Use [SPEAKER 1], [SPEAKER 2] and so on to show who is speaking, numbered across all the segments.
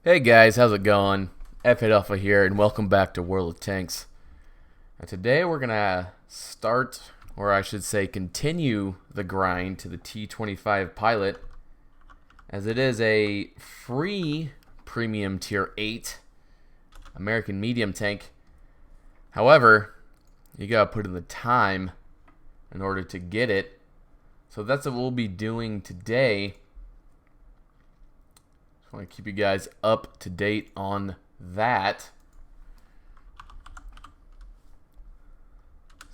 [SPEAKER 1] Hey guys, how's it going? F8 Alpha here, and welcome back to World of Tanks. Now today we're gonna start, or I should say continue, the grind to the T25 Pilot, as it is a free premium tier 8 American medium tank. However, you gotta put in the time in order to get it. So that's what we'll be doing today. I want to keep you guys up to date on that.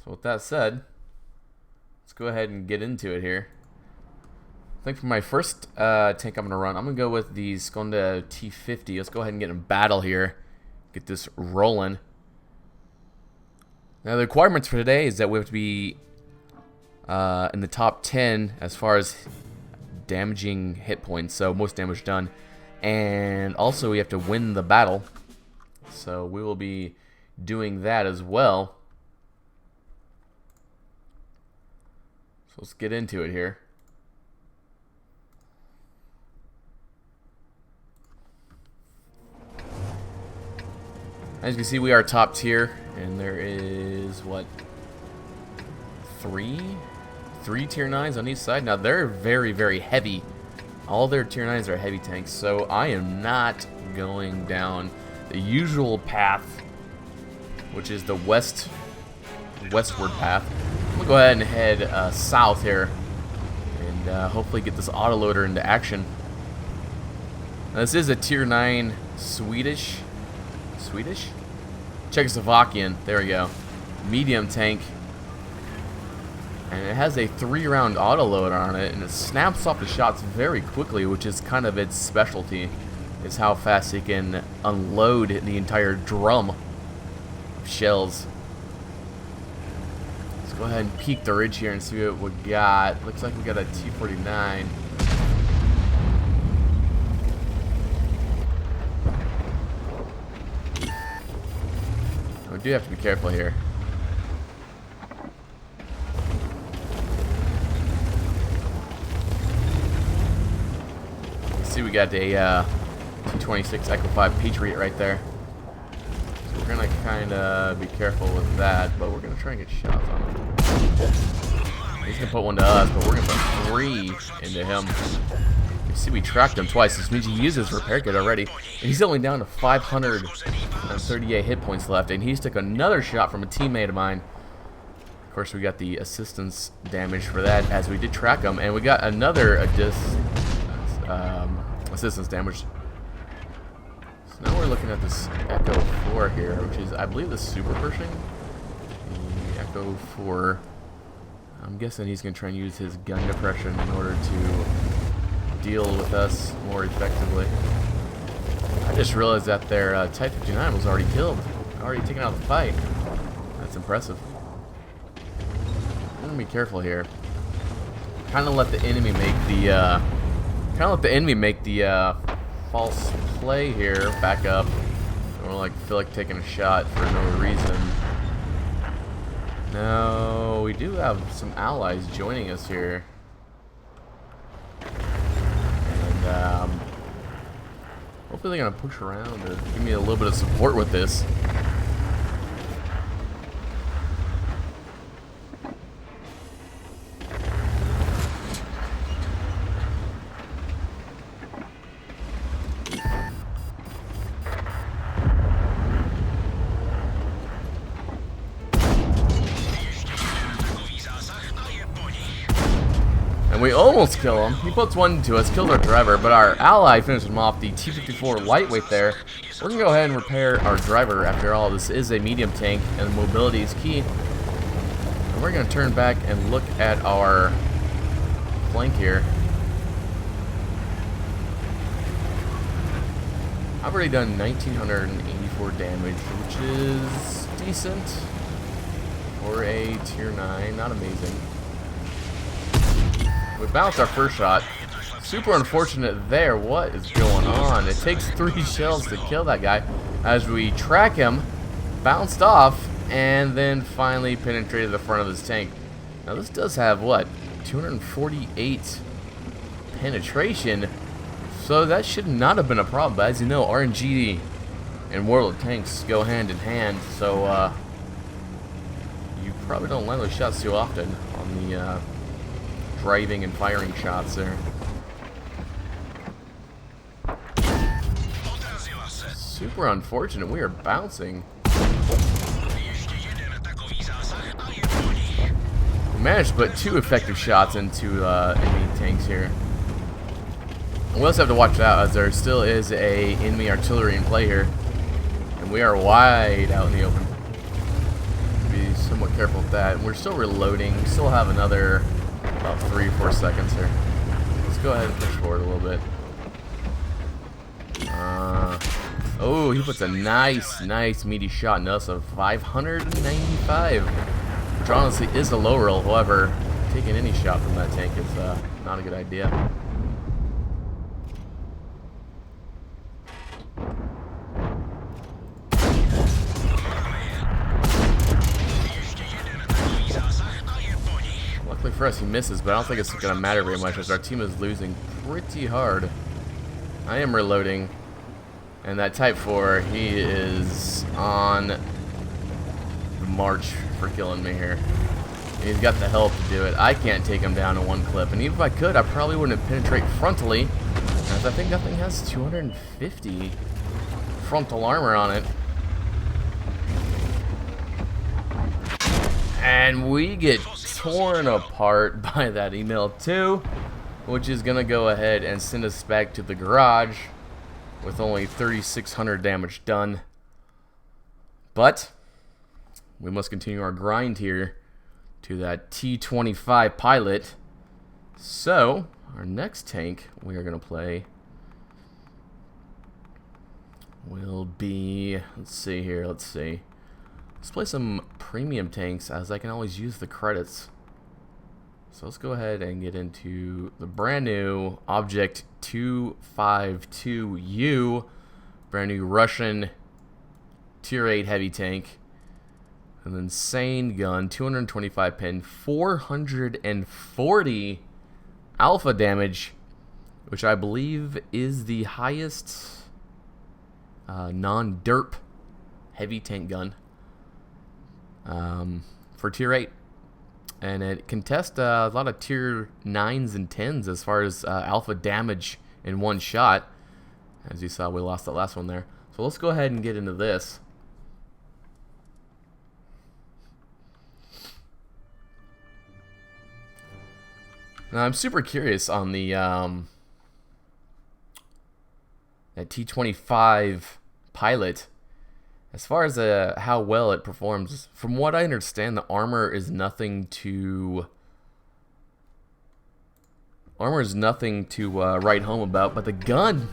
[SPEAKER 1] So with that said, let's go ahead and get into it here. I think for my first tank I'm going to run, I'm going to go with the Skonda T50. Let's go ahead and get in battle here. Get this rolling. Now the requirements for today is that we have to be in the top 10 as far as damaging hit points, so most damage done. And also we have to win the battle, so we will be doing that as well. So let's get into it here. As you can see, we are top tier, and there is what, three tier 9s on each side. Now they're very heavy. All their tier 9s are heavy tanks, so I am not going down the usual path, which is the westward path. I'm gonna go ahead and head south here, and hopefully get this autoloader into action. Now, this is a tier 9 Swedish, Czechoslovakian. There we go, medium tank. And it has a 3-round autoloader on it, and it snaps off the shots very quickly, which is kind of its specialty, is how fast it can unload the entire drum of shells. Let's go ahead and peek the ridge here and see what we got. Looks like we got a T49. We do have to be careful here. See, we got a T26 Echo 5 Patriot right there. So we're gonna kind of be careful with that, but we're gonna try and get shots on him. He's gonna put one to us, but we're gonna put 3 into him. You see, we tracked him twice. This means he uses repair kit already, and he's only down to 538 hit points left, and he's took another shot from a teammate of mine. Of course, we got the assistance damage for that, as we did track him, and we got another assistance damage. So now we're looking at this Echo 4 here, which is, I believe, the Super Pershing. The Echo 4. I'm guessing he's going to try and use his gun depression in order to deal with us more effectively. I just realized that their Type 59 was already killed, already taken out of the fight. That's impressive. I'm going to be careful here. Kind of let the enemy make the false play here, back up, or feel like taking a shot for no reason. No, we do have some allies joining us here, and hopefully they're gonna push around or give me a little bit of support with this. And we almost kill him. He puts one to us, kills our driver, but our ally finishes him off, the T54 lightweight there. We're going to go ahead and repair our driver. After all, this is a medium tank, and mobility is key. And we're going to turn back and look at our flank here. I've already done 1,984 damage, which is decent for a tier 9, not amazing. We bounced our first shot. Super unfortunate there. What is going on? It takes 3 shells to kill that guy. As we track him, bounced off, and then finally penetrated the front of his tank. Now this does have, what, 248 penetration. So that should not have been a problem, but as you know, RNG and World of Tanks go hand in hand, so you probably don't land those shots too often on the driving and firing shots there. Super unfortunate, we are bouncing. We managed to put 2 effective shots into enemy tanks here. We also have to watch out as there still is a enemy artillery in play here. And we are wide out in the open. Be somewhat careful with that. We're still reloading. We still have another about 3 or 4 seconds here. Let's go ahead and push forward a little bit. Oh, he puts a nice meaty shot in us of 595. Which honestly is a low roll. However, taking any shot from that tank is not a good idea. Luckily for us, he misses, but I don't think it's going to matter very much as our team is losing pretty hard. I am reloading, and that Type 4, he is on the march for killing me here. And he's got the help to do it. I can't take him down in one clip, and even if I could, I probably wouldn't penetrate frontally, as I think that thing has 250 frontal armor on it. And we get torn apart by that email too, which is gonna go ahead and send us back to the garage with only 3,600 damage done. But we must continue our grind here to that T25 Pilot. So our next tank we are gonna play will be, let's see here, let's play some premium tanks, as I can always use the credits. So let's go ahead and get into the brand new Object 252U, brand new Russian Tier 8 heavy tank. An insane gun, 225 pin, 440 alpha damage, which I believe is the highest non-derp heavy tank gun for Tier 8. And it can test a lot of Tier 9s and 10s as far as alpha damage in one shot. As you saw, we lost that last one there. So let's go ahead and get into this. Now I'm super curious on the that T25 Pilot. As far as how well it performs, from what I understand, the armor is nothing to write home about, but the gun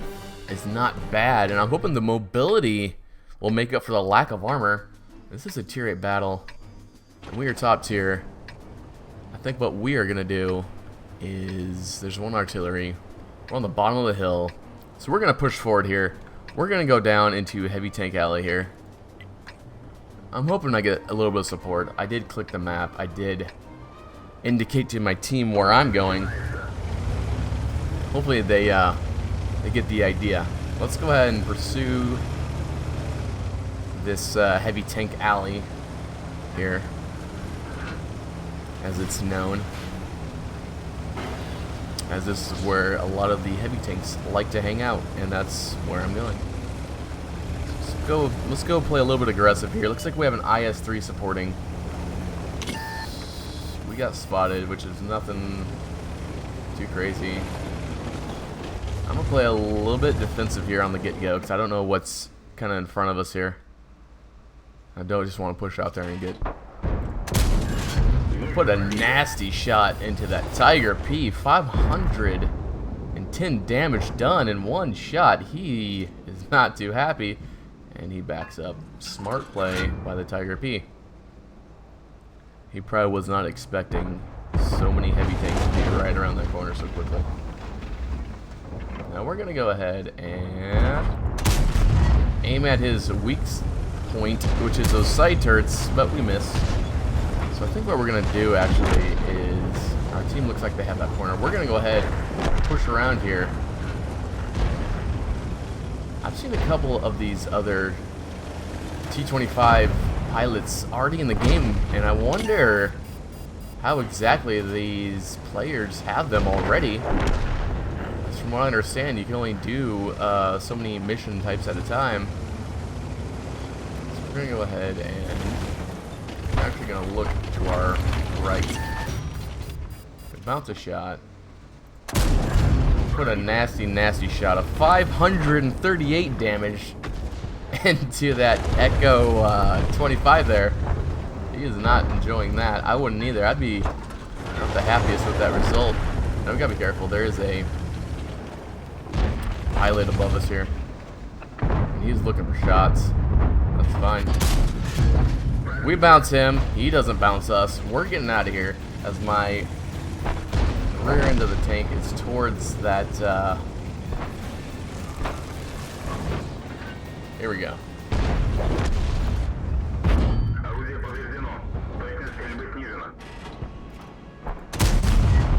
[SPEAKER 1] is not bad, and I'm hoping the mobility will make up for the lack of armor. This is a Tier 8 battle, and we are top tier. I think what we are gonna do is there's one artillery. We're on the bottom of the hill, so we're gonna push forward here. We're gonna go down into Heavy Tank Alley here. I'm hoping I get a little bit of support. I did click the map. I did indicate to my team where I'm going. Hopefully they get the idea. Let's go ahead and pursue this Heavy Tank Alley here, as it's known, as this is where a lot of the heavy tanks like to hang out, and that's where I'm going. Let's go play a little bit aggressive here. Looks like we have an IS-3 supporting. We got spotted, which is nothing too crazy. I'm gonna play a little bit defensive here on the get-go, because I don't know what's kind of in front of us here. I don't just want to push out there and get... We put a nasty shot into that Tiger P. 510 damage done in one shot. He is not too happy. And he backs up. Smart play by the Tiger P. He probably was not expecting so many heavy tanks to be right around that corner so quickly. Now we're going to go ahead and aim at his weak point, which is those side turrets, but we missed. So I think what we're going to do actually is, our team looks like they have that corner. We're going to go ahead and push around here I've seen a couple of these other T25 pilots already in the game, and I wonder how exactly these players have them already. Because from what I understand, you can only do so many mission types at a time. So we're going to go ahead and we're actually going to look to our right. Bounce a shot. Put a nasty, nasty shot of 538 damage into that Echo 25 there. He is not enjoying that. I wouldn't either. I'd be not the happiest with that result. Now we gotta be careful. There is a pilot above us here. And he's looking for shots. That's fine. We bounce him. He doesn't bounce us. We're getting out of here as my rear end of the tank is towards that. Here we go.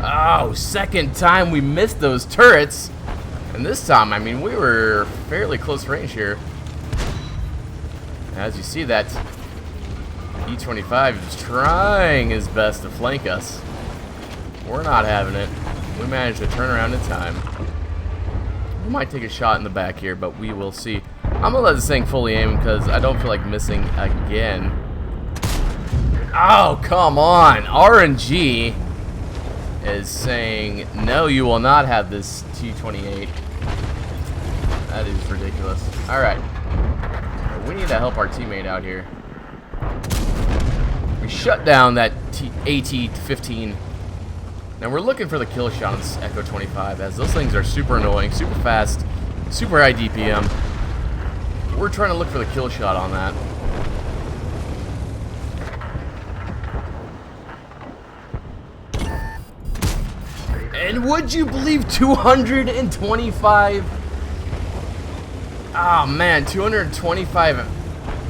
[SPEAKER 1] Oh, second time we missed those turrets. And this time, I mean, we were fairly close range here. As you see, that E25 is trying his best to flank us. We're not having it. We managed to turn around in time. We might take a shot in the back here, but we will see. I'm gonna let this thing fully aim because I don't feel like missing again. Oh, come on. RNG is saying, no, you will not have this T28. That is ridiculous. Alright. We need to help our teammate out here. We shut down that AT-15. Now we're looking for the kill shot on this Echo 25, as those things are super annoying, super fast, super high DPM. We're trying to look for the kill shot on that. And would you believe 225? Oh man, 225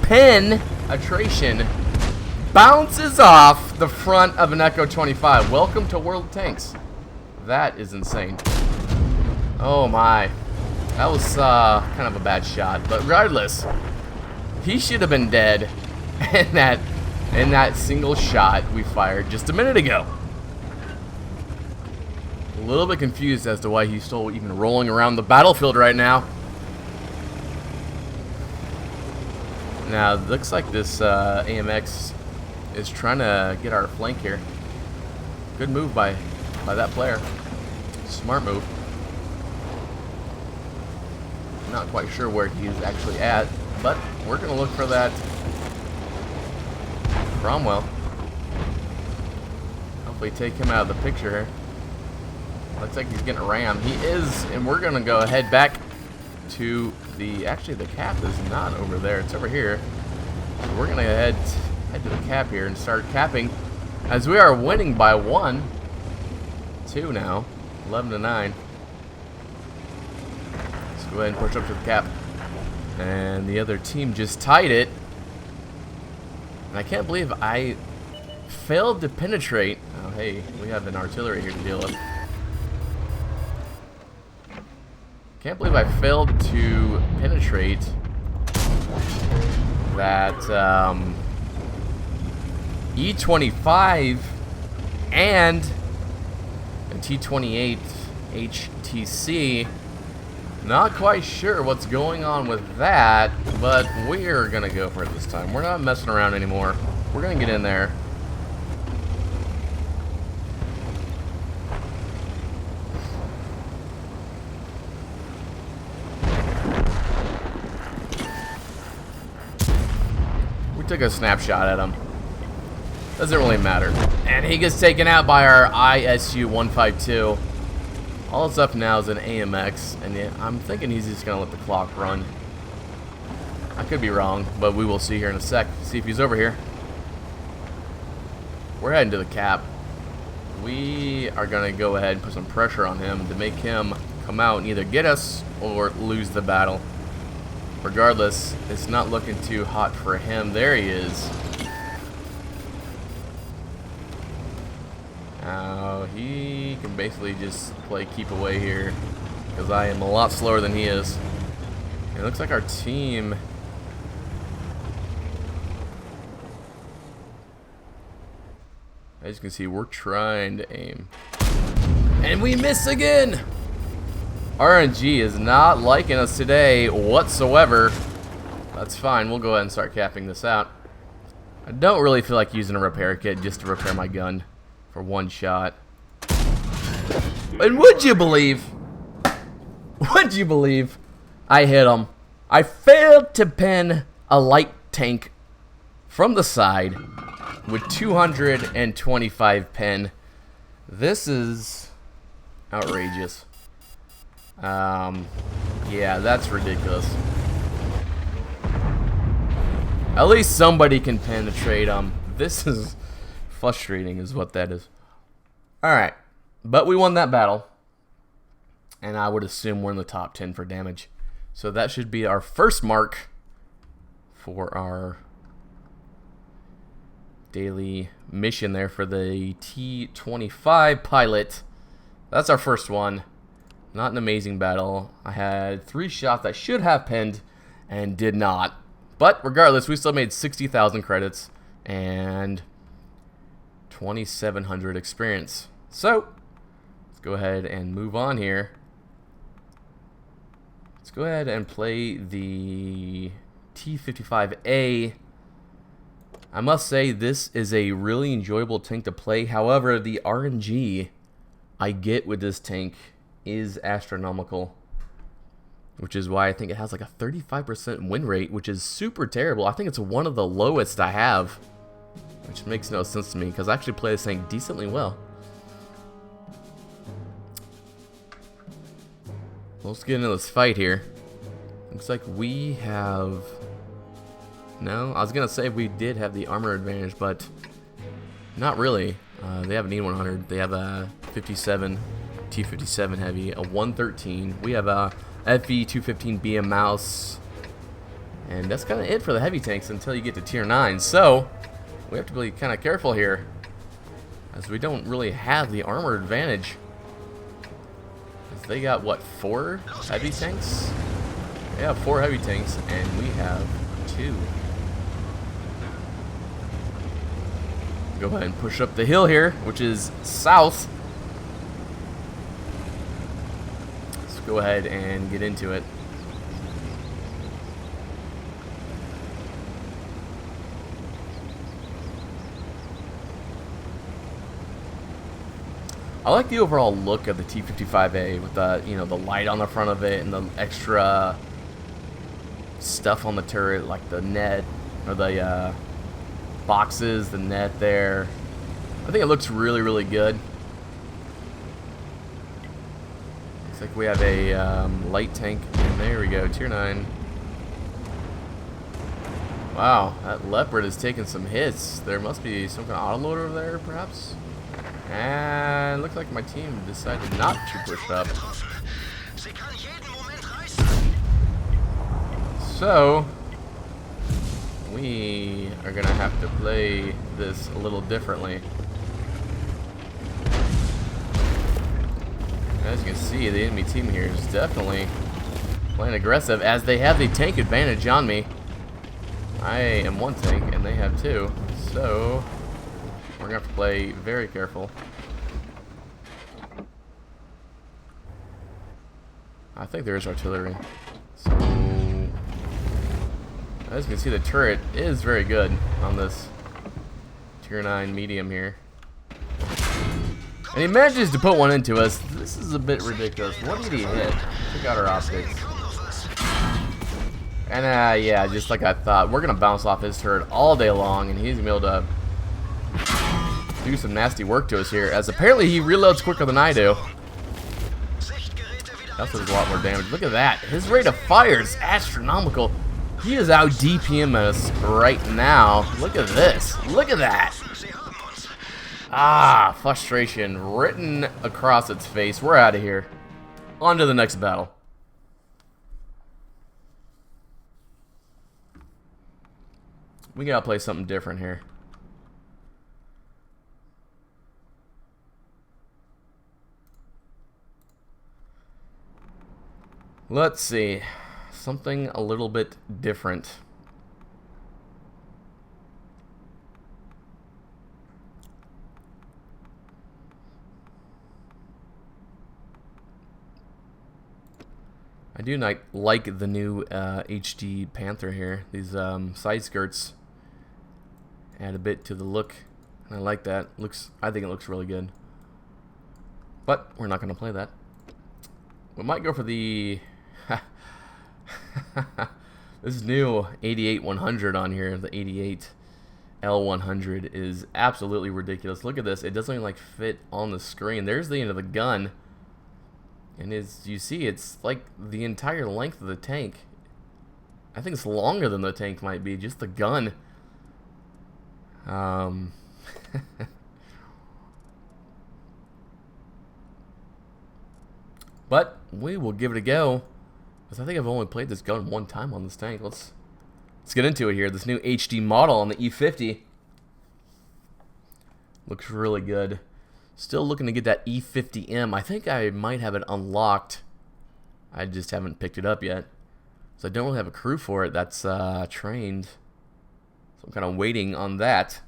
[SPEAKER 1] penetration bounces off the front of an Echo 25. Welcome to World of Tanks. That is insane. Oh my. That was kind of a bad shot, but regardless, he should have been dead in that single shot we fired just a minute ago. A little bit confused as to why he's still even rolling around the battlefield right now. Now, it looks like this AMX is trying to get our flank here. Good move by that player. Smart move. Not quite sure where he's actually at, but we're going to look for that Cromwell. Hopefully take him out of the picture here. Looks like he's getting rammed. He is, and we're going to go head back to the, actually the cap is not over there, it's over here. So we're going to head to the cap here and start capping, as we are winning by 1-2 now, 11-9. Let's go ahead and push up to the cap. And the other team just tied it. And I can't believe I failed to penetrate. Oh, hey, we have an artillery here to deal with. Can't believe I failed to penetrate that E25 and a T28 HTC. Not quite sure what's going on with that, but we're gonna go for it this time. We're not messing around anymore. We're gonna get in there. We took a snapshot at him. Doesn't really matter. And he gets taken out by our ISU 152. All that's up now is an AMX, and yeah, I'm thinking he's just going to let the clock run. I could be wrong, but we will see here in a sec. See if he's over here. We're heading to the cap. We are going to go ahead and put some pressure on him to make him come out and either get us or lose the battle. Regardless, it's not looking too hot for him. There he is. Now, he can basically just play keep away here, because I am a lot slower than he is. And It looks like our team... As you can see, we're trying to aim. And we miss again! RNG is not liking us today whatsoever. That's fine, we'll go ahead and start capping this out. I don't really feel like using a repair kit just to repair my gun for one shot. And would you believe? Would you believe? I hit him. I failed to pin a light tank from the side with 225 pin. This is outrageous. Yeah, that's ridiculous. At least somebody can penetrate them. This is frustrating is what that is. Alright, but we won that battle. And I would assume we're in the top 10 for damage. So that should be our first mark for our daily mission there for the T25 Pilot. That's our first one. Not an amazing battle. I had 3 shots that should have pinned and did not. But regardless, we still made 60,000 credits and 2,700 experience. So let's go ahead and move on here. Let's go ahead and play the T25A. I must say this is a really enjoyable tank to play. However, the RNG I get with this tank is astronomical, which is why I think it has like a 35% win rate, which is super terrible. I think it's one of the lowest I have, which makes no sense to me because I actually play this thing decently well. Let's get into this fight here. Looks like we have... No, I was going to say we did have the armor advantage, but not really. They have an E100. They have a 57 T57 heavy, a 113. We have a FE 215 BM mouse. And that's kind of it for the heavy tanks until you get to tier 9. So, we have to be kind of careful here, as we don't really have the armor advantage. They got, what, 4 heavy tanks? They have 4 heavy tanks, and we have 2. Go ahead and push up the hill here, which is south. Let's go ahead and get into it. I like the overall look of the T25A with the, you know, the light on the front of it and the extra stuff on the turret, like the net or the boxes, the net there. I think it looks really, really good. Looks like we have a light tank, and there we go, tier 9. Wow, that Leopard is taking some hits. There must be some kind of autoloader over there, perhaps. And looks like my team decided not to push up. So we are gonna have to play this a little differently. As you can see, the enemy team here is definitely playing aggressive, as they have the tank advantage on me. I am 1 tank and they have 2, so we're gonna have to play very careful. I think there is artillery. So, as you can see, the turret is very good on this tier 9 medium here. And he manages to put one into us. This is a bit ridiculous. What did he hit? Took out our optics. And yeah, just like I thought, we're gonna bounce off his turret all day long, and he's gonna be able to do some nasty work to us here, as apparently he reloads quicker than I do. That does a lot more damage. Look at that. His rate of fire is astronomical. He is out DPM us right now. Look at this. Look at that. Ah, frustration written across its face. We're out of here. On to the next battle. We gotta play something different here. Let's see. something a little bit different. I do like the new HD Panther here. These side skirts add a bit to the look. I like that. I think it looks really good. But we're not going to play that. We might go for the this new 88-100 on here. The 88 L100 is absolutely ridiculous. Look at this. It doesn't even like fit on the screen. There's the end of the gun. And as you see, it's like the entire length of the tank. I think it's longer than the tank might be, just the gun. But we will give it a go, because I think I've only played this gun one time on this tank. Let's get into it here. This new HD model on the E50 looks really good. Still looking to get that E50M. I think I might have it unlocked. I just haven't picked it up yet. So I don't really have a crew for it that's trained. So I'm kind of waiting on that.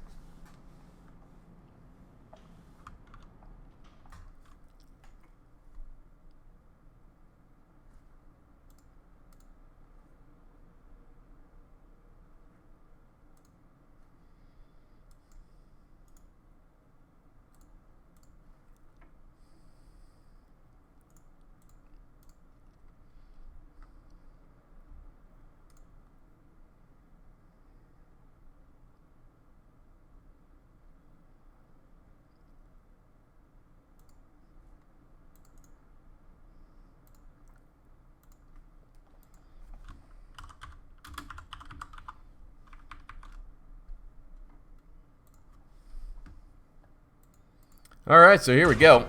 [SPEAKER 1] Alright, so here we go.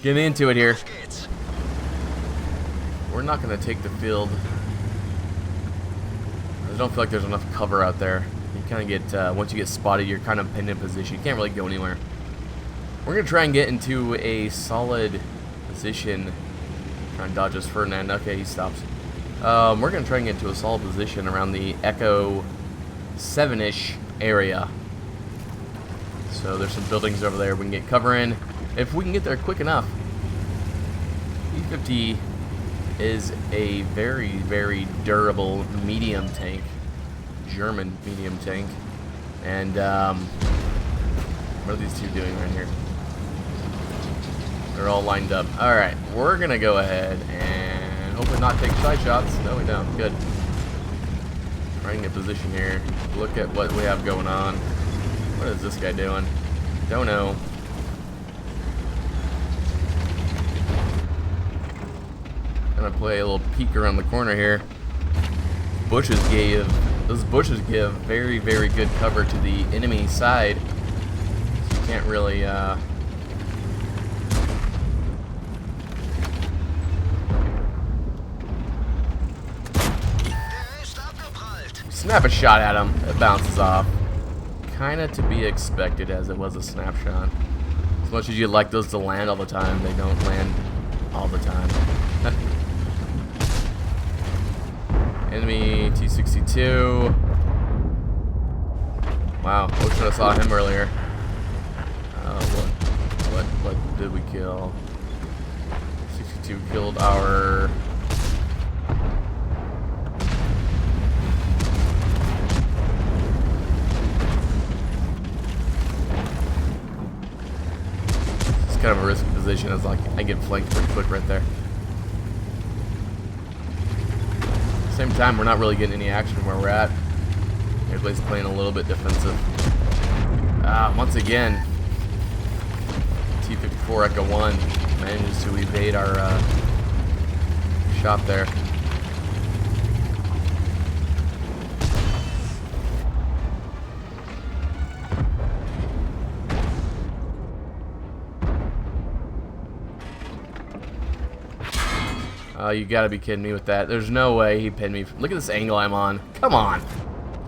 [SPEAKER 1] Getting into it here. We're not going to take the field. I don't feel like there's enough cover out there. You kind of get, once you get spotted, you're kind of pinned in position. You can't really go anywhere. We're going to try and get into a solid position. Try and dodge us, Ferdinand. Okay, he stops. We're going to try and get into a solid position around the Echo 7-ish area. So there's some buildings over there we can get cover in. If we can get there quick enough. E50 is a very, very durable medium tank. German medium tank. And what are these two doing right here? They're all lined up. Alright, we're going to go ahead and hopefully not take side shots. No, we don't. Good. Trying to get position here. Look at what we have going on. What is this guy doing? Don't know. Gonna play a little peek around the corner here. Those bushes give very, very good cover to the enemy side. So you can't really snap a shot at him. It bounces off. Kind of to be expected, as it was a snapshot. As much as you'd like those to land all the time, they don't land all the time. Enemy T62. Wow, wish I saw him earlier. What did we kill? 62 killed our. Kind of a risky position, as like I get flanked pretty quick right there. At the same time, we're not really getting any action where we're at. Everybody's playing a little bit defensive. Once again, T-54 Echo 1 manages to evade our shot there. Oh, you gotta be kidding me with that. There's no way he pinned me. Look at this angle I'm on. Come on.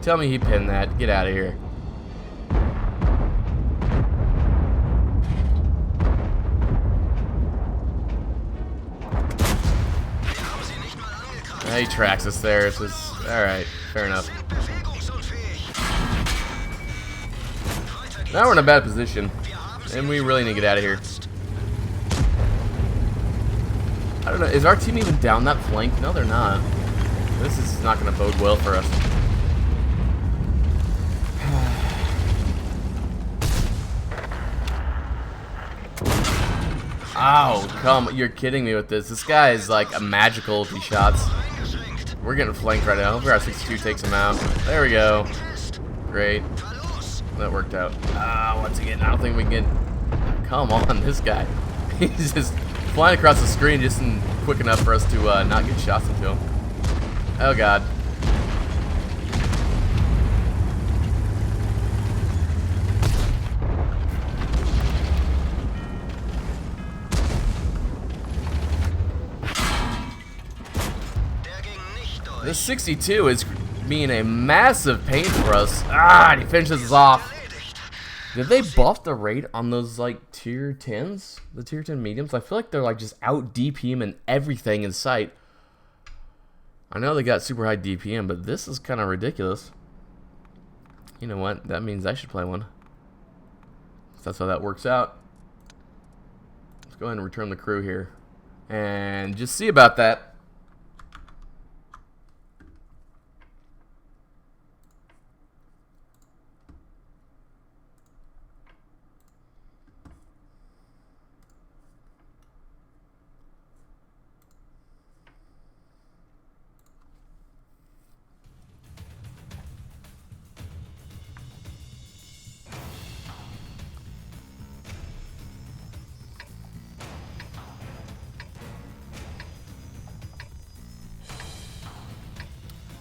[SPEAKER 1] Tell me he pinned that. Get out of here. He tracks us there. It's just alright, fair enough. Now we're in a bad position, and we really need to get out of here. I don't know, is our team even down that flank? No, they're not. This is not going to bode well for us. Oh, come, you're kidding me with this. This guy is like a magical with these shots. We're getting flanked right now. Hopefully our 62 takes him out. There we go. Great. That worked out. Once again, I don't think we can get... Come on, this guy. He's just flying across the screen just quick enough for us to not get shots into him. Oh, God. This 62 is being a massive pain for us. He finishes us off. Did they buff the rate on those like tier 10s? The tier 10 mediums? I feel like they're like just out DPMing everything in sight. I know they got super high DPM, but this is kind of ridiculous. You know what? That means I should play one. So that's how that works out. Let's go ahead and return the crew here. And just see about that.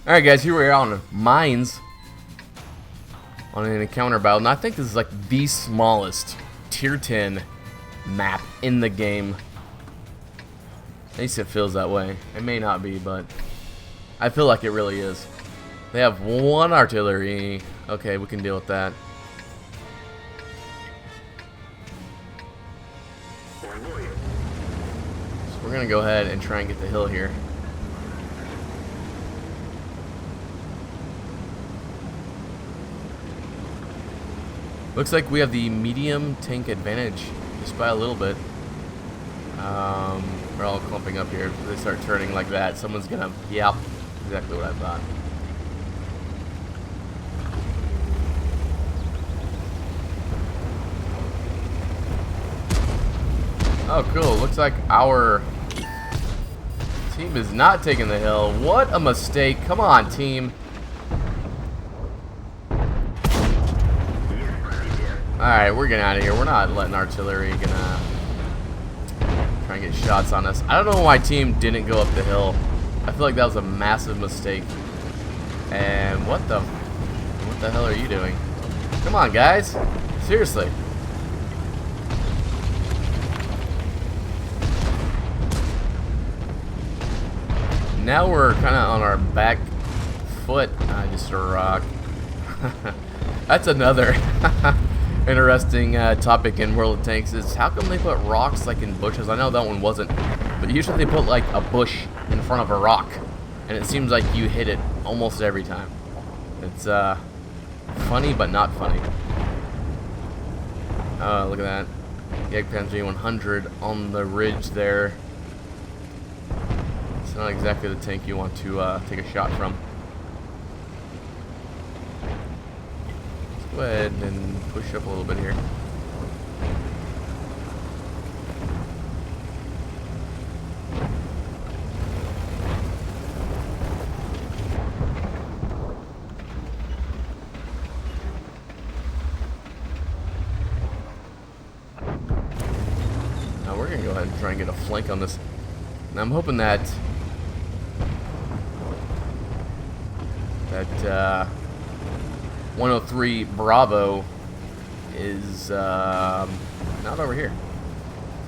[SPEAKER 1] Alright guys, here we are on Mines on an encounter battle, and I think this is like the smallest tier 10 map in the game. At least it feels that way. It may not be, but I feel like it really is. They have one artillery. Okay, we can deal with that. So we're gonna go ahead and try and get the hill here. Looks like we have the medium tank advantage, just by a little bit. We're all clumping up here. If they start turning like that, someone's gonna... Yep, exactly what I thought. Oh, cool. Looks like our team is not taking the hill. What a mistake. Come on, team. Alright, we're getting out of here. We're not letting artillery gonna try and get shots on us. I don't know why my team didn't go up the hill. I feel like that was a massive mistake. And what the hell are you doing? Come on, guys. Seriously. Now we're kind of on our back foot. Just a rock. That's another interesting topic in World of Tanks is how come they put rocks like in bushes? I know that one wasn't, but usually they put like a bush in front of a rock, and it seems like you hit it almost every time. It's funny but not funny. Look at that. Jagdpanzer G100 on the ridge there. It's not exactly the tank you want to take a shot from. Go ahead and push up a little bit here. Now we're gonna go ahead and try and get a flank on this. And I'm hoping that 103 Bravo is not over here.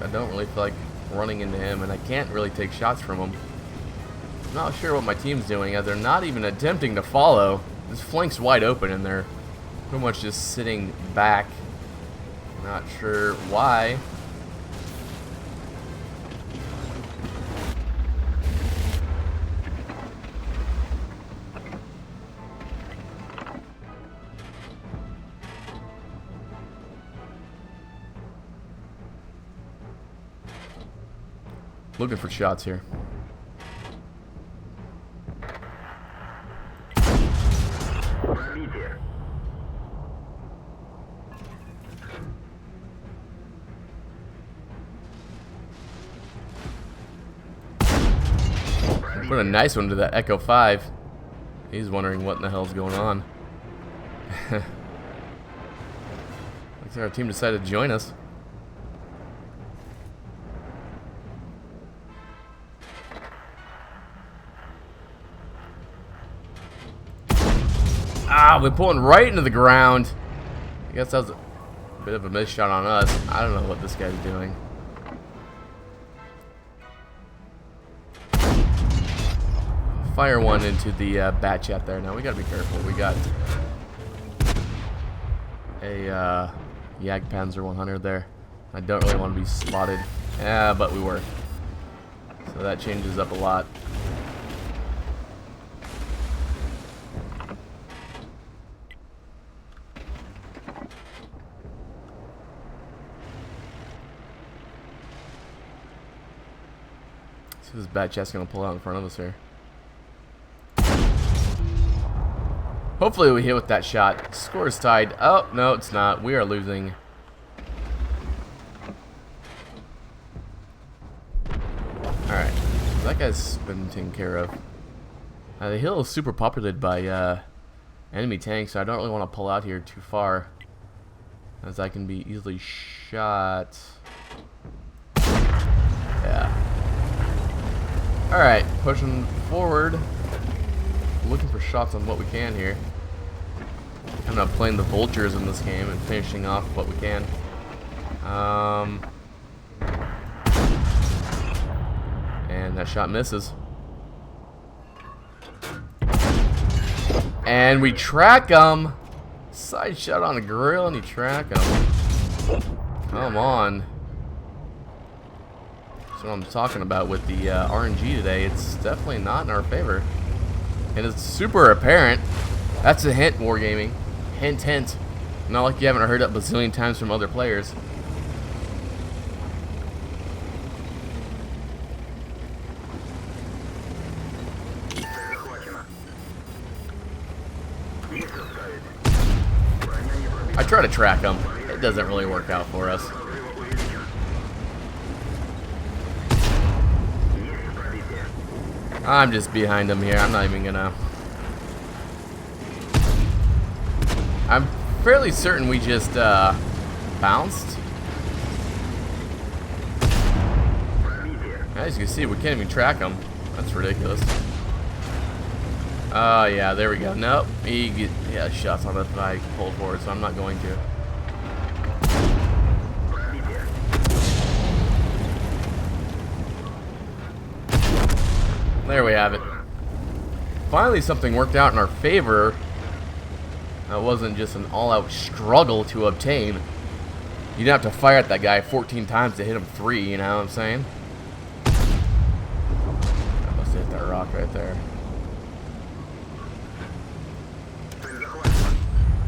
[SPEAKER 1] I don't really feel like running into him, and I can't really take shots from him. I'm not sure what my team's doing, as they're not even attempting to follow. This flank's wide open, and they're pretty much just sitting back. Not sure why. Looking for shots here. Put a nice one to that Echo 5. He's wondering what in the hell's going on. Looks like our team decided to join us. Ah, we're pulling right into the ground. I guess that was a bit of a miss shot on us. I don't know what this guy's doing. Fire one into the bat chat there. Now we gotta be careful. We got a Jagdpanzer 100 there. I don't really want to be spotted. Yeah, but we were. So that changes up a lot. See if this bat chat's gonna pull out in front of us here. Hopefully we hit with that shot. Score is tied. Oh, no, it's not. We are losing. Alright. So that guy's been taken care of. The hill is super populated by enemy tanks, so I don't really want to pull out here too far, as I can be easily shot. Yeah. Alright, pushing forward. Looking for shots on what we can here. Kind of playing the vultures in this game and finishing off what we can. And that shot misses. And we track him. Side shot on a grill and you track him. Come on. That's what I'm talking about with the RNG today. It's definitely not in our favor. And it's super apparent. That's a hint, Wargaming. Hint, hint. Not like you haven't heard that a bazillion times from other players. I try to track them. It doesn't really work out for us. I'm just behind him here. I'm not even gonna... I'm fairly certain we just bounced. As you can see, we can't even track him. That's ridiculous. Oh, yeah, there we go. Nope. He has shots on it that I pulled forward, so I'm not going to. There we have it. Finally, something worked out in our favor. That wasn't just an all-out struggle to obtain. You didn't have to fire at that guy 14 times to hit him 3, you know what I'm saying? I must hit that rock right there.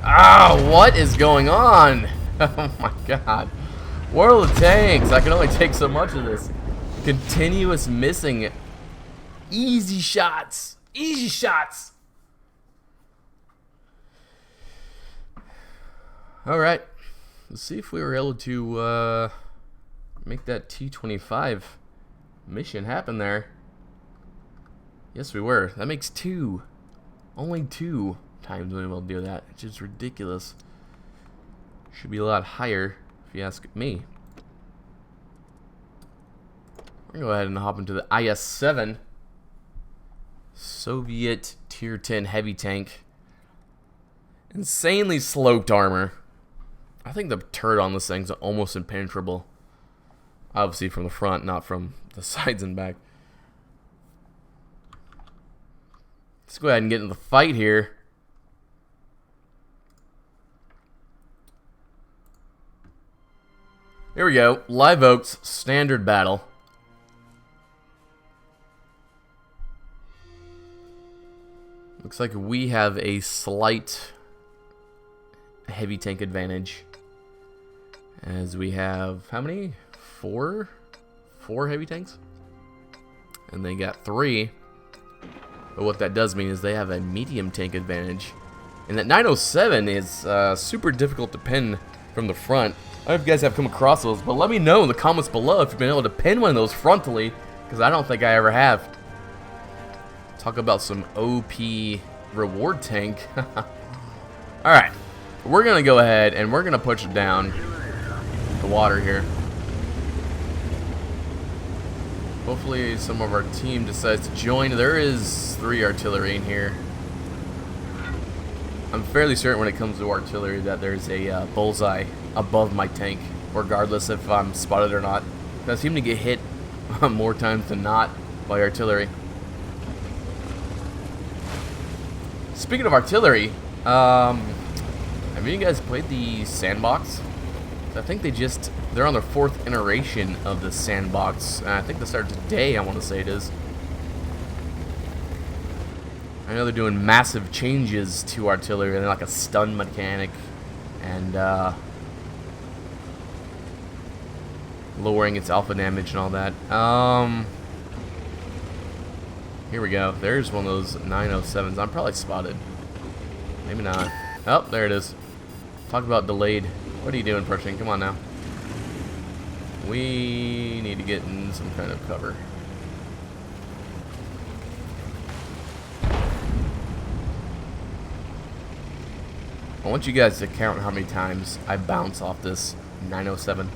[SPEAKER 1] Ah, what is going on? Oh my god. World of Tanks. I can only take so much of this. Continuous missing. Easy shots. Easy shots. Alright. Let's see if we were able to make that T25 mission happen there. Yes, we were. That makes 2. Only 2 times we were able to do that. It's just ridiculous. Should be a lot higher, if you ask me. We're going to go ahead and hop into the IS-7. Soviet Tier 10 heavy tank. Insanely sloped armor. I think the turret on this thing's almost impenetrable. Obviously from the front, not from the sides and back. Let's go ahead and get into the fight here. Here we go. Live Oaks standard battle. Looks like we have a slight heavy tank advantage. As we have, how many? 4? 4 heavy tanks? and they got 3. But what that does mean is they have a medium tank advantage. And that 907 is super difficult to pin from the front. I don't know if you guys have come across those, but let me know in the comments below if you've been able to pin one of those frontally, because I don't think I ever have. Talk about some OP reward tank. Alright, we're going to go ahead and we're going to push it down the water here. Hopefully some of our team decides to join. There is 3 artillery in here. I'm fairly certain when it comes to artillery that there's a bullseye above my tank, regardless if I'm spotted or not. I seem to get hit more times than not by artillery. Speaking of artillery, have you guys played the sandbox? I think they're on their 4th iteration of the sandbox, and I think they started today, I want to say it is. I know they're doing massive changes to artillery, and like a stun mechanic, and lowering its alpha damage and all that. Here we go. There's one of those 907s. I'm probably spotted. Maybe not. Oh, there it is. Talk about delayed. What are you doing, Pershing? Come on now. We need to get in some kind of cover. I want you guys to count how many times I bounce off this 907.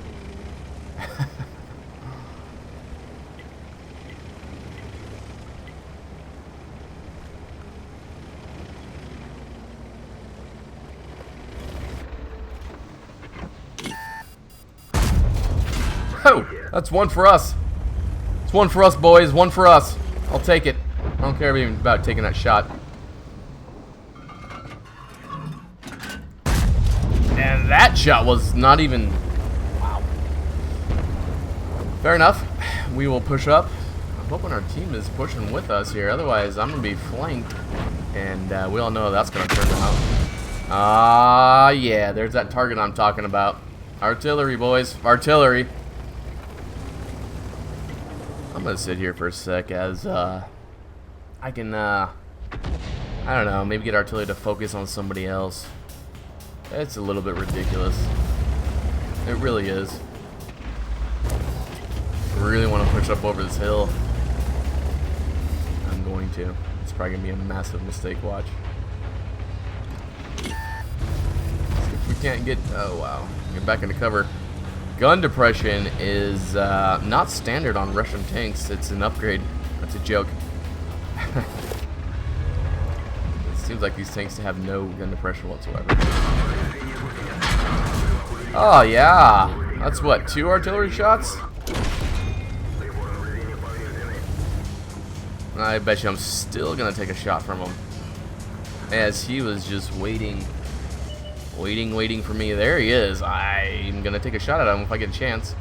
[SPEAKER 1] Oh, that's one for us. It's one for us, boys. One for us. I'll take it. I don't care even about taking that shot. And that shot was not even... Wow. Fair enough. We will push up. I'm hoping our team is pushing with us here. Otherwise, I'm going to be flanked. And we all know how that's going to turn out. Yeah. There's that target I'm talking about. Artillery, boys. Artillery. I'm going to sit here for a sec as I can, I don't know, maybe get artillery to focus on somebody else. It's a little bit ridiculous. It really is. I really want to push up over this hill. I'm going to. It's probably going to be a massive mistake, watch. If we can't get... Oh, wow. Get back into cover. Gun depression is not standard on Russian tanks. It's an upgrade. That's a joke. It seems like these tanks have no gun depression whatsoever. Oh, yeah. That's what, 2 artillery shots? I bet you I'm still going to take a shot from him. As he was just waiting for me. There he is. I'm going to take a shot at him if I get a chance.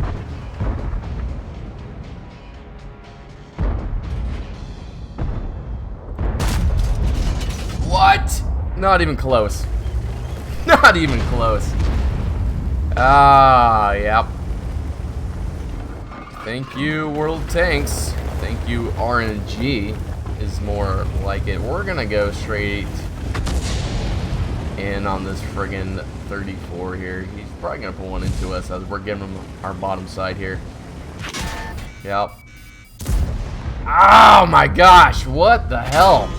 [SPEAKER 1] What? Not even close. Not even close. Yep. Thank you, World Tanks. Thank you, RNG is more like it. We're going to go straight in on this friggin' 34 here. He's probably going to put one into us as we're giving him our bottom side here. Yep. Oh my gosh, what the hell?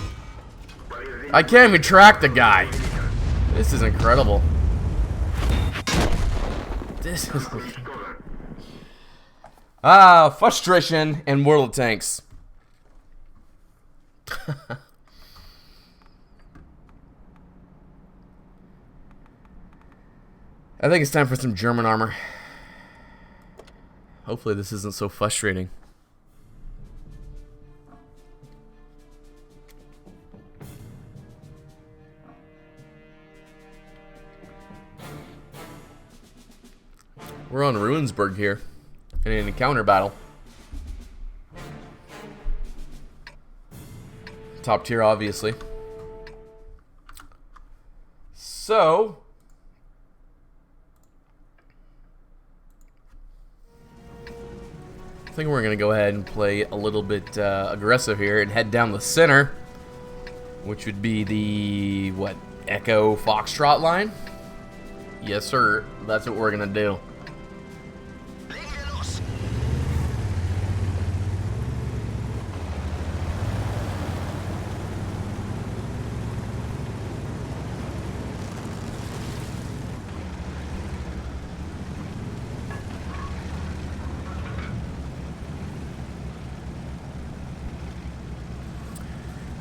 [SPEAKER 1] I can't even track the guy. This is incredible. This is... frustration and World of Tanks. I think it's time for some German armor. Hopefully this isn't so frustrating. We're on Ruinsburg here in an encounter battle. Top tier, obviously. So, think we're going to go ahead and play a little bit aggressive here and head down the center, which would be the, what, Echo Foxtrot line? Yes, sir. That's what we're going to do.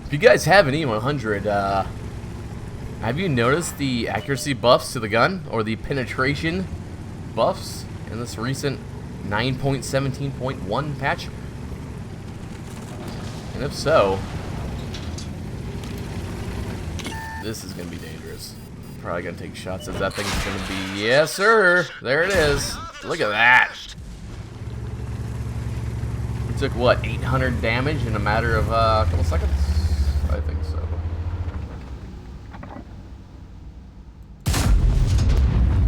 [SPEAKER 1] If you guys have an E100, have you noticed the accuracy buffs to the gun, or the penetration buffs in this recent 9.17.1 patch? And if so, this is going to be dangerous. Probably going to take shots as that thing's going to be... Yes, sir! There it is! Look at that! We took, what, 800 damage in a matter of a couple seconds? I think so.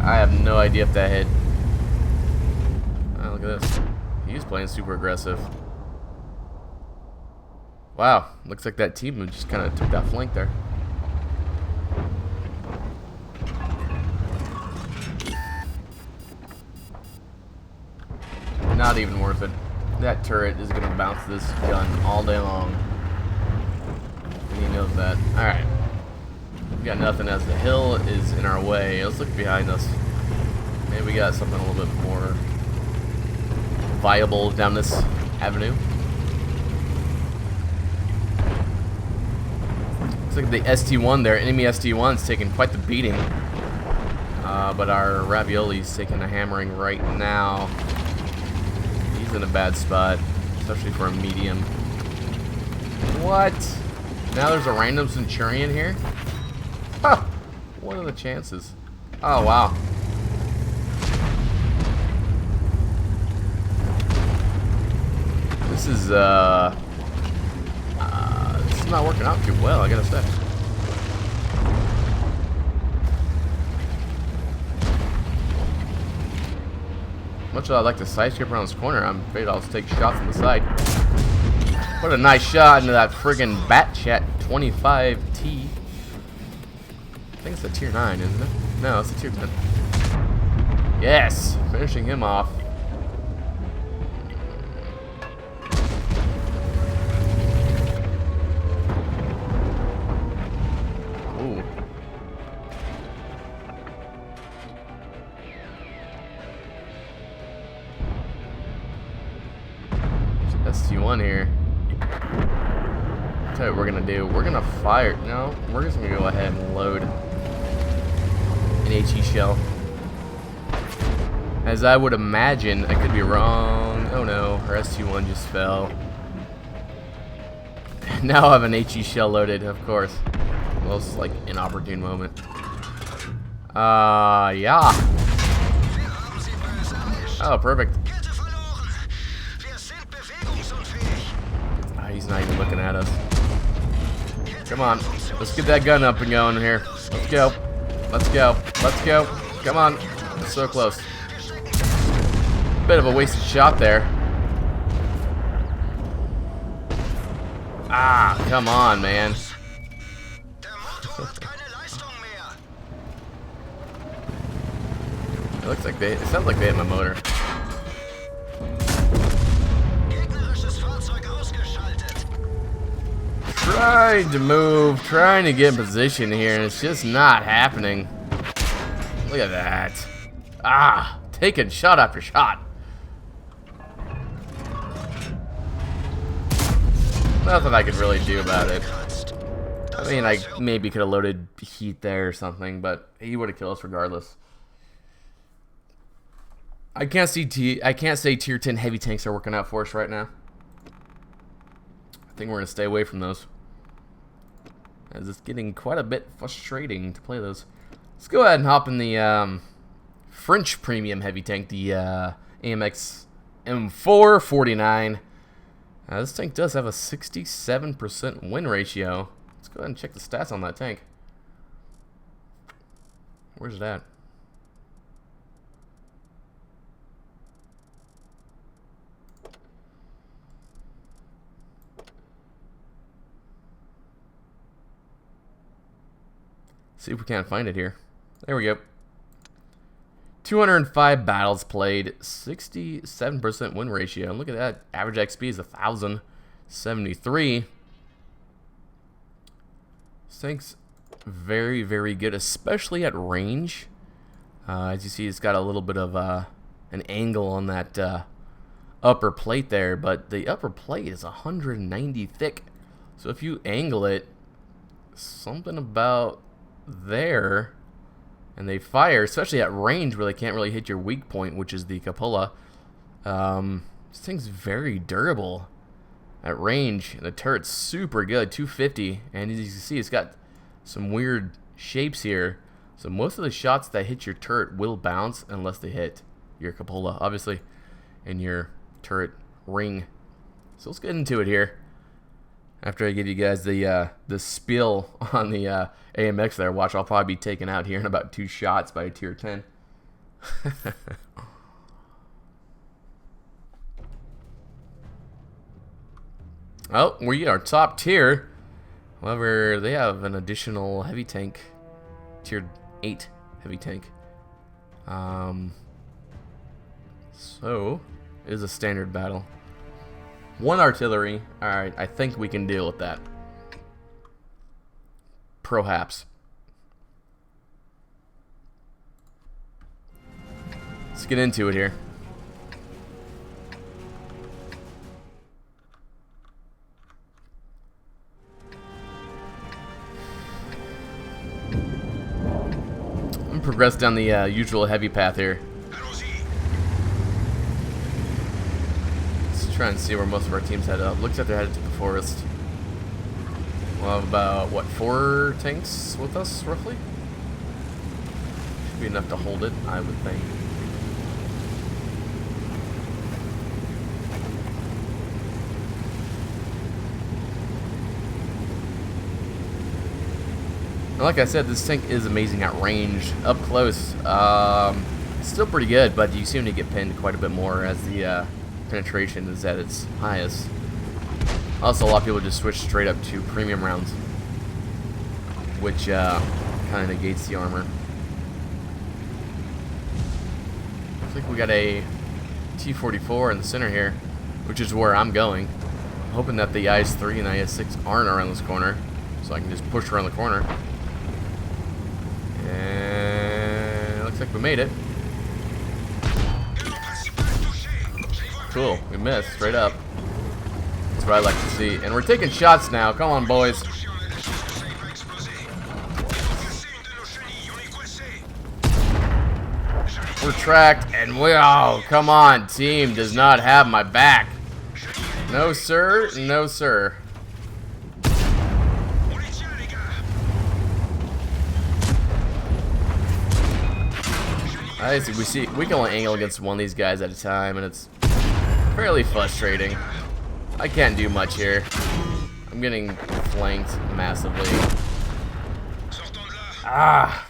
[SPEAKER 1] I have no idea if that hit. Oh, look at this. He's playing super aggressive. Wow, looks like that team just kind of took that flank there. Not even worth it. That turret is going to bounce this gun all day long. And he knows that. Alright. We got nothing as the hill is in our way. Let's look behind us. Maybe we got something a little bit more viable down this avenue. Looks like the ST1 there, enemy ST1's taking quite the beating. But our Ravioli's taking a hammering right now. He's in a bad spot, especially for a medium. What? Now there's a random Centurion here? Huh. What are the chances? Oh, wow. This is not working out too well, I gotta say. Much as I'd like to side skip around this corner, I'm afraid I'll take shots on the side. What a nice shot into that friggin' Bat Chat 25T. I think it's a tier 9, isn't it? No, it's a tier 10. Yes! Finishing him off. Ooh. ST1 here. I'll tell you what we're gonna do. We're gonna fire. No, we're just gonna go ahead and load an HE shell. As I would imagine, I could be wrong. Oh no, our ST1 just fell. Now I have an HE shell loaded, of course. Most like inopportune moment. Yeah. Oh, perfect. He's not even looking at us. Come on. Let's get that gun up and going here. Let's go. Let's go. Let's go. Come on. So close. Bit of a wasted shot there. Ah, come on, man. It looks like it sounds like they hit my motor. Trying to move, trying to get in position here, and it's just not happening. Look at that. Ah, taking shot after shot. Nothing I could really do about it. I mean, I maybe could have loaded heat there or something, but he would have killed us regardless. I can't say tier 10 heavy tanks are working out for us right now. I think we're gonna stay away from those, as it's getting quite a bit frustrating to play those. Let's go ahead and hop in the French premium heavy tank, the AMX M449. This tank does have a 67% win ratio. Let's go ahead and check the stats on that tank. Where's it at? See if we can't find it here. There we go. 205 battles played, 67% win ratio. Look at that. Average XP is 1,073. This tank's very, very good, especially at range. As you see, it's got a little bit of an angle on that upper plate there, but the upper plate is 190 thick. So if you angle it, something about there, and they fire, especially at range where they can't really hit your weak point, which is the cupola. This thing's very durable at range, and the turret's super good, 250, and as you can see, it's got some weird shapes here. So most of the shots that hit your turret will bounce unless they hit your cupola, obviously, and your turret ring. So let's get into it here. After I give you guys the spiel on the AMX there, watch, I'll probably be taken out here in about 2 shots by a tier 10. Oh, we are top tier. However, they have an additional heavy tank, tier 8 heavy tank. So it is a standard battle. 1 artillery. Alright, I think we can deal with that. Perhaps. Let's get into it here. I'm gonna progress down the usual heavy path here. Try and see where most of our teams head up. Looks like they're headed to the forest. We'll have about, what, 4 tanks with us, roughly? Should be enough to hold it, I would think. And like I said, this tank is amazing at range. Up close, still pretty good, but you seem to get pinned quite a bit more as the penetration is at its highest. Also, a lot of people just switch straight up to premium rounds, which kind of negates the armor. Looks like we got a T-44 in the center here, which is where I'm going. I'm hoping that the IS-3 and the IS-6 aren't around this corner, so I can just push around the corner. And it looks like we made it. Cool, we missed straight up. That's what I like to see. And we're taking shots now. Come on, boys. We're tracked, and oh, come on. Team does not have my back. No, sir. No, sir. I see. We can only angle against one of these guys at a time, and it's fairly frustrating. I can't do much here. I'm getting flanked massively. Ah.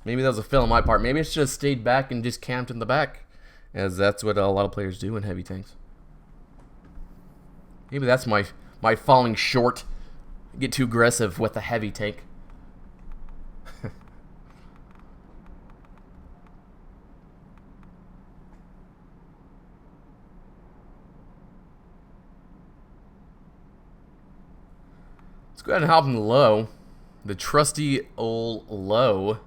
[SPEAKER 1] Maybe that was a fail on my part. Maybe I should have stayed back and just camped in the back, as that's what a lot of players do in heavy tanks. Maybe that's my falling short. Get too aggressive with a heavy tank. Let's go ahead and hop in the low. The trusty old low.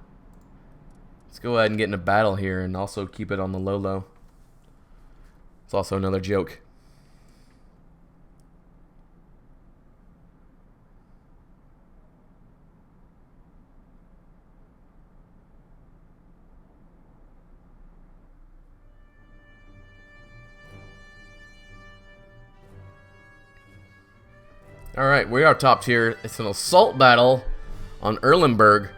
[SPEAKER 1] Let's go ahead and get in a battle here and also keep it on the low. It's also another joke. Alright, we are top tier. It's an assault battle on Erlenberg.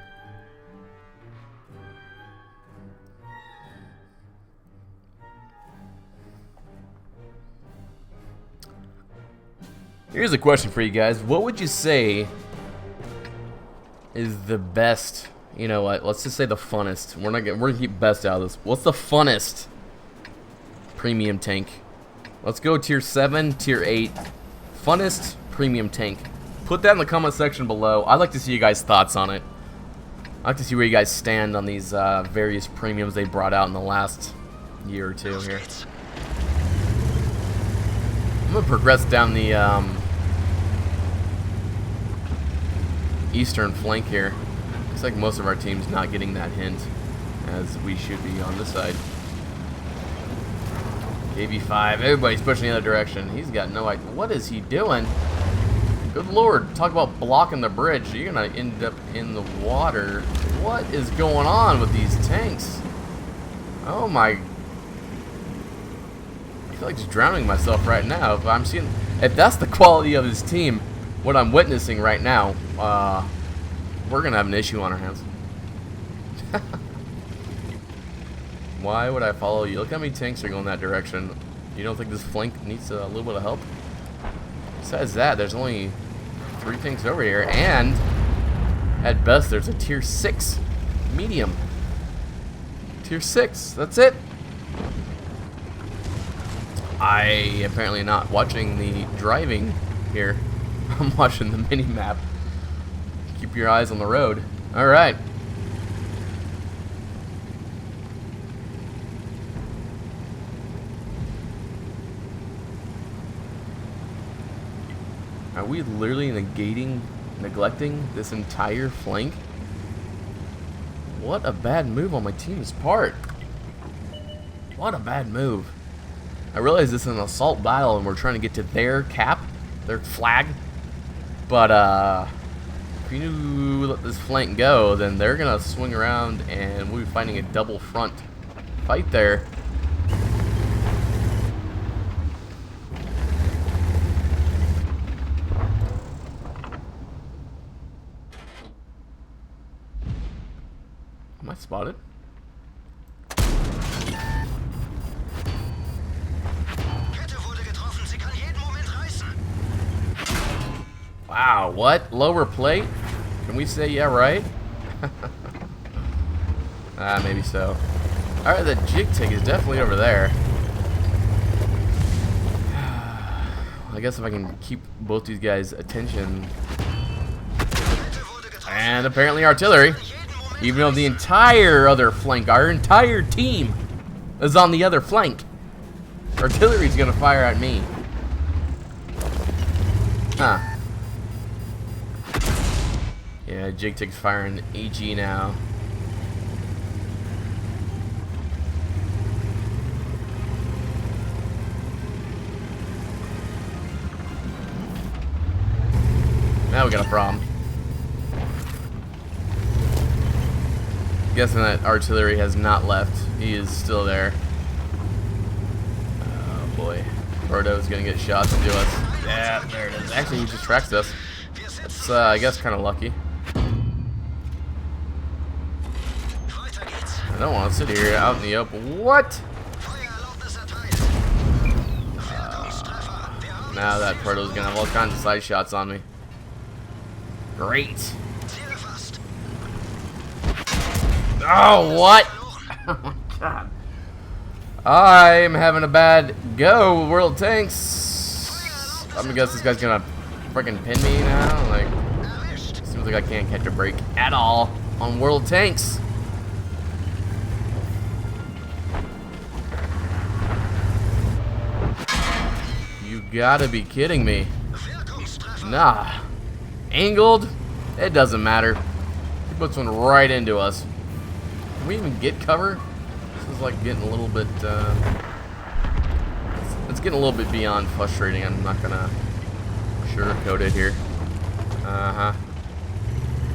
[SPEAKER 1] Here's a question for you guys. What would you say is the best, you know what, let's just say the funnest. We're gonna keep best out of this. What's the funnest premium tank? Let's go tier 7, tier 8. Funnest premium tank. Put that in the comment section below. I'd like to see you guys' thoughts on it. I'd like to see where you guys stand on these various premiums they brought out in the last year or two here. I'm going to progress down the eastern flank here. Looks like most of our team's not getting that hint, as we should be on this side. KV5, everybody's pushing the other direction. He's got no idea. What is he doing? Good lord, talk about blocking the bridge. You're gonna end up in the water. What is going on with these tanks? Oh my. I feel like just drowning myself right now. If that's the quality of his team, what I'm witnessing right now, we're gonna have an issue on our hands. Why would I follow you? Look how many tanks are going that direction. You don't think this flank needs a little bit of help? Besides that, there's only 3 tanks over here, and at best there's a tier 6 medium. Tier 6, that's it. I apparently not watching the driving here. I'm watching the mini map. Keep your eyes on the road. Alright. Are we literally neglecting this entire flank? What a bad move on my team's part. What a bad move. I realize this is an assault battle and we're trying to get to their cap, their flag. But if you let this flank go, then they're gonna swing around and we'll be fighting a double front fight there. Am I spotted? Wow, what? Lower plate? Can we say yeah, right? Maybe so. Alright, the jig tank is definitely over there. I guess if I can keep both these guys' attention. And apparently artillery. Even though the entire other flank, our entire team is on the other flank. Artillery's gonna fire at me. Huh. Yeah, Jig Tig's firing AG now. Now we got a problem. Guessing that artillery has not left. He is still there. Oh boy. Proto's gonna get shots into us. Yeah, there it is. Actually, he just tracks us. That's, I guess, kind of lucky. I don't want to sit here out in the open. What? Now that Proto's gonna have all kinds of side shots on me. Great. Oh, what? Oh my god. I'm having a bad go, World Tanks. I'm gonna guess this guy's gonna freaking pin me now. Like, seems like I can't catch a break at all on World Tanks. You gotta be kidding me. Nah. Angled? It doesn't matter. He puts one right into us. Can we even get cover? This is like getting a little bit, it's getting a little bit beyond frustrating. I'm not gonna sugarcoat it here. Uh-huh.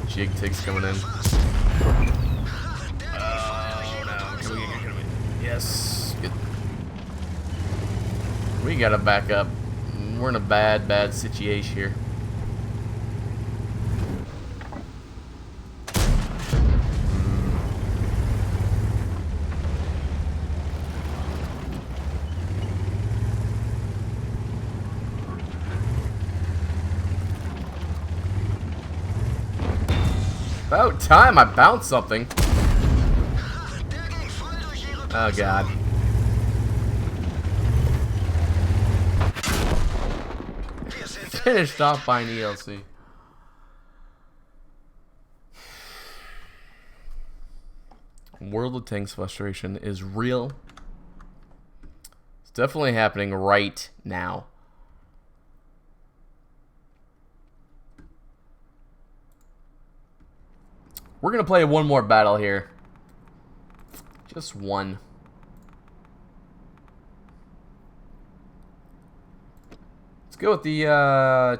[SPEAKER 1] Jig Tig's coming in. Oh, no. Can we, yes. Good. We gotta back up. We're in a bad situation here. About time I bounced something. Oh god. Finished off by an ELC. World of Tanks frustration is real. It's definitely happening right now. We're going to play one more battle here. Just one. Let's go with the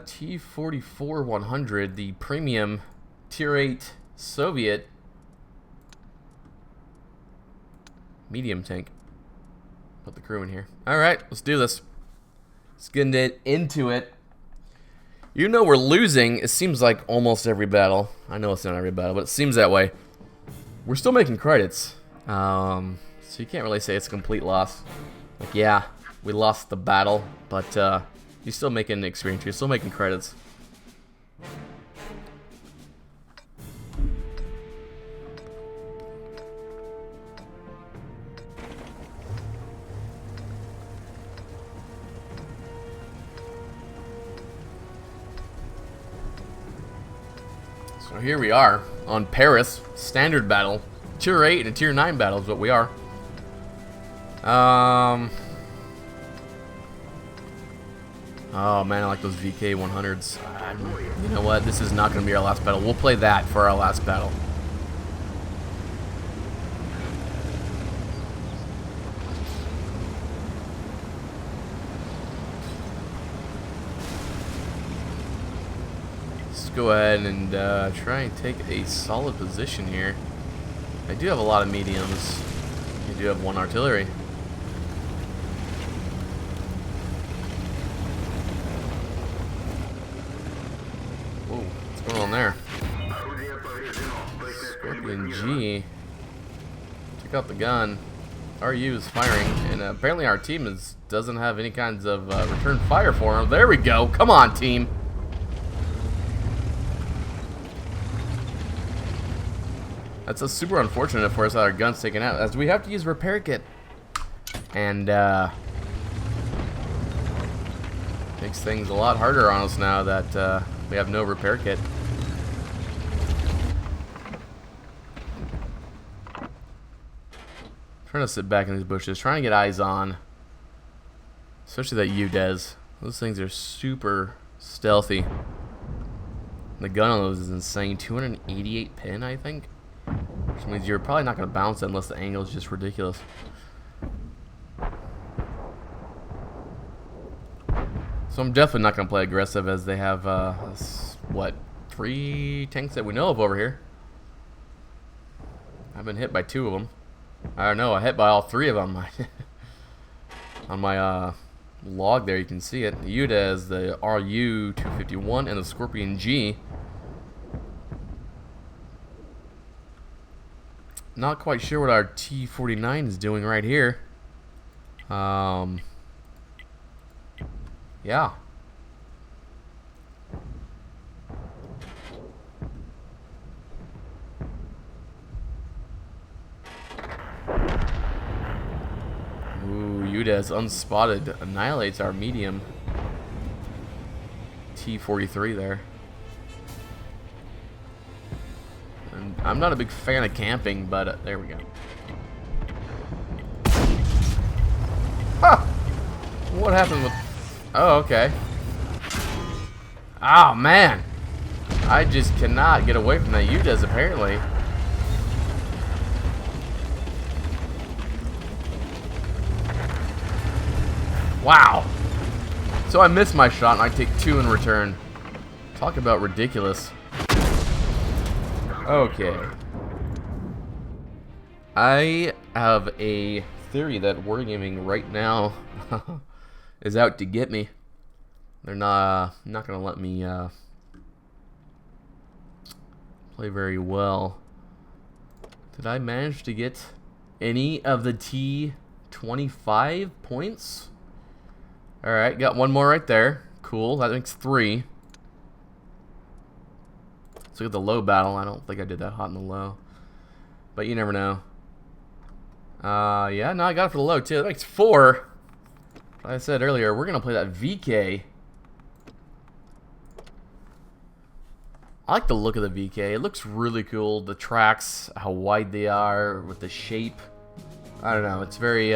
[SPEAKER 1] T-44-100, the premium Tier 8 Soviet medium tank. Put the crew in here. Alright, let's do this. Let's get into it. You know we're losing, it seems like almost every battle. I know it's not every battle, but it seems that way. We're still making credits. So you can't really say it's a complete loss. Like, yeah, we lost the battle, but you're still making experience. You're still making credits. So here we are on Paris, standard battle, tier 8 and tier 9 battle is what we are. Oh man, I like those VK 100s. You know what? This is not going to be our last battle. We'll play that for our last battle. Go ahead and try and take a solid position here. I do have a lot of mediums. I do have one artillery. Whoa, what's going on there? Scorpion G. Check out the gun. RU is firing, and apparently our team doesn't have any kinds of return fire for him. There we go. Come on, team. That's super unfortunate for us that our gun's taken out, as we have to use repair kit. And makes things a lot harder on us now that we have no repair kit. Trying to sit back in these bushes, trying to get eyes on. Especially that UDES. Those things are super stealthy. The gun on those is insane. 288 pin, I think. Which means you're probably not going to bounce it unless the angle is just ridiculous. So I'm definitely not going to play aggressive, as they have, what, 3 tanks that we know of over here. I've been hit by 2 of them. I don't know, I hit by all 3 of them. On my log there, you can see it. The UDES, the RU-251, and the Scorpion G. Not quite sure what our T-49 is doing right here. Yeah. Ooh, UDES unspotted annihilates our medium T-43 there. I'm not a big fan of camping, but there we go. Huh! What happened with... Oh, okay. Oh, man. I just cannot get away from that UDES, apparently. Wow. So I missed my shot, and I take 2 in return. Talk about ridiculous. Okay. I have a theory that Wargaming right now is out to get me. They're not gonna let me play very well. Did I manage to get any of the T25 points? Alright, got one more right there. Cool, that makes 3. Let's look at the low battle. I don't think I did that hot in the low, but you never know. Yeah, no, I got it for the low too. That makes 4. Like I said earlier, we're gonna play that VK. I like the look of the VK. It looks really cool. The tracks, how wide they are, with the shape. I don't know. It's very,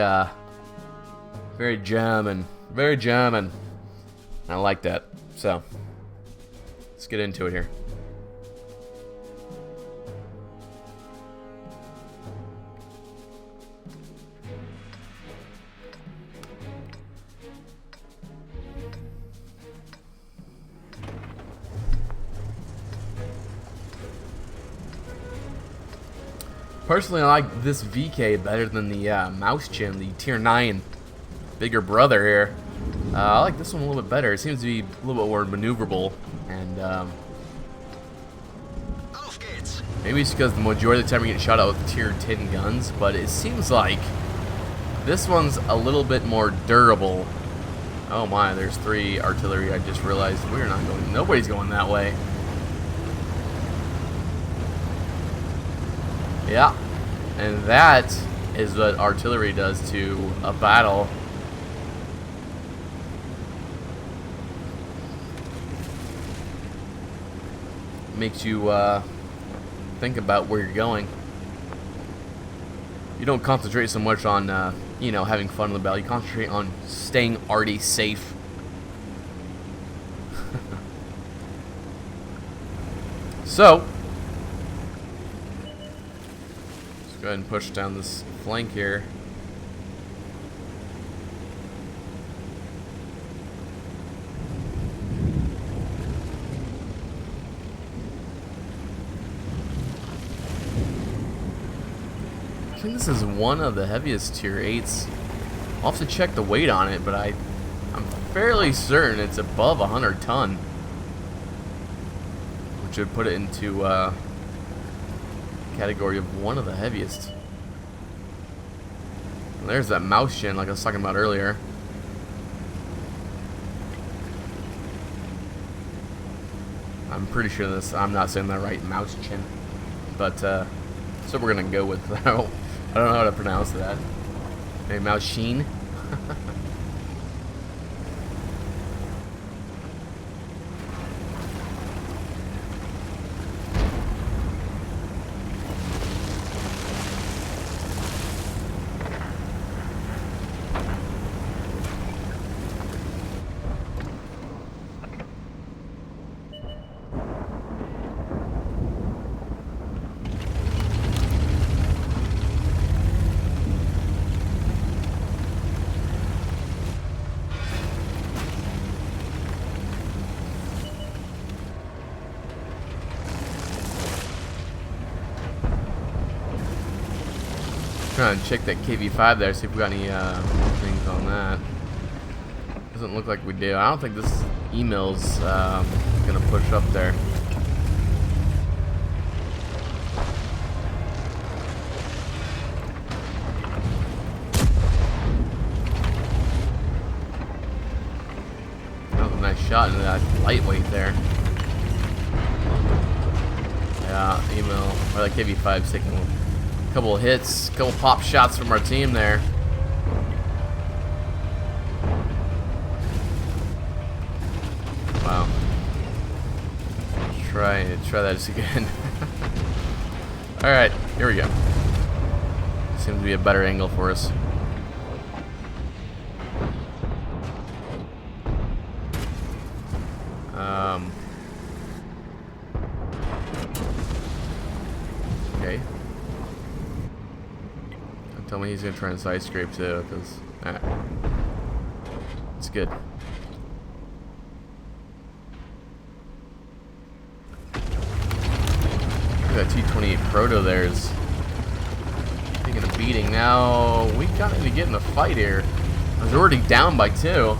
[SPEAKER 1] very German. Very German. I like that. So, let's get into it here. Personally, I like this VK better than the Mouse Chin, the Tier 9 bigger brother here. I like this one a little bit better. It seems to be a little bit more maneuverable, and maybe it's because the majority of the time you're getting shot out with Tier 10 guns, but it seems like this one's a little bit more durable. Oh my, there's 3 artillery. I just realized we're not going, nobody's going that way. Yeah, and that is what artillery does to a battle. Makes you think about where you're going. You don't concentrate so much on, you know, having fun in the battle. You concentrate on staying already safe. So, go ahead and push down this flank here. I think this is one of the heaviest Tier 8s. I'll have to check the weight on it, but I'm fairly certain it's above 100 ton. Which would put it into category of one of the heaviest. And there's that Mouse Chin like I was talking about earlier. I'm pretty sure this, I'm not saying that right, Mouse Chin, but so we're gonna go with I don't know how to pronounce that. Maybe Mouse Sheen. Trying to check that KV5 there, see if we got any things on that. Doesn't look like we do. I don't think this email's gonna push up there. That was a nice shot into that lightweight there. Yeah, email or like KV5's taking a couple of hits, a couple pop shots from our team there. Wow. Try that again. Alright, here we go. Seems to be a better angle for us. Okay. Tell me he's gonna try and side scrape too, because it's good. That T28 Proto there is taking a beating. Now we kind of need to get in the fight here. I was already down by 2.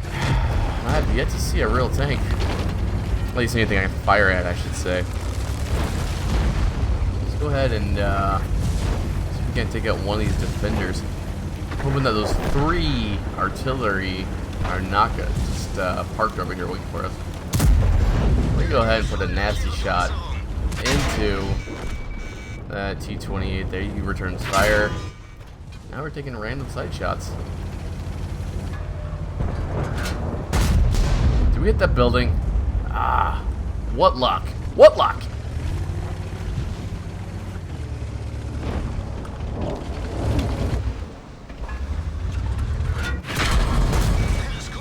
[SPEAKER 1] I have yet to see a real tank. At least anything I can fire at, I should say. Let's go ahead and see if we can't take out one of these defenders. Hoping that those 3 artillery are not good. Just parked over here waiting for us. We go ahead and put a nasty shot into that T28 there. He returns fire. Now we're taking random side shots. Did we hit that building? Ah, what luck? What luck?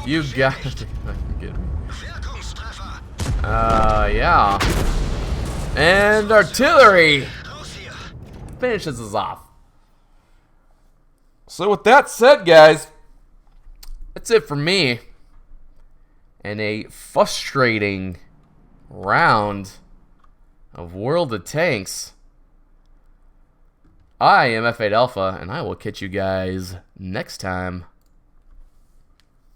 [SPEAKER 1] You got to get me. Yeah. And artillery finishes us off. So with that said, guys, that's it for me. And a frustrating round of World of Tanks. I am F8 Alpha, and I will catch you guys next time.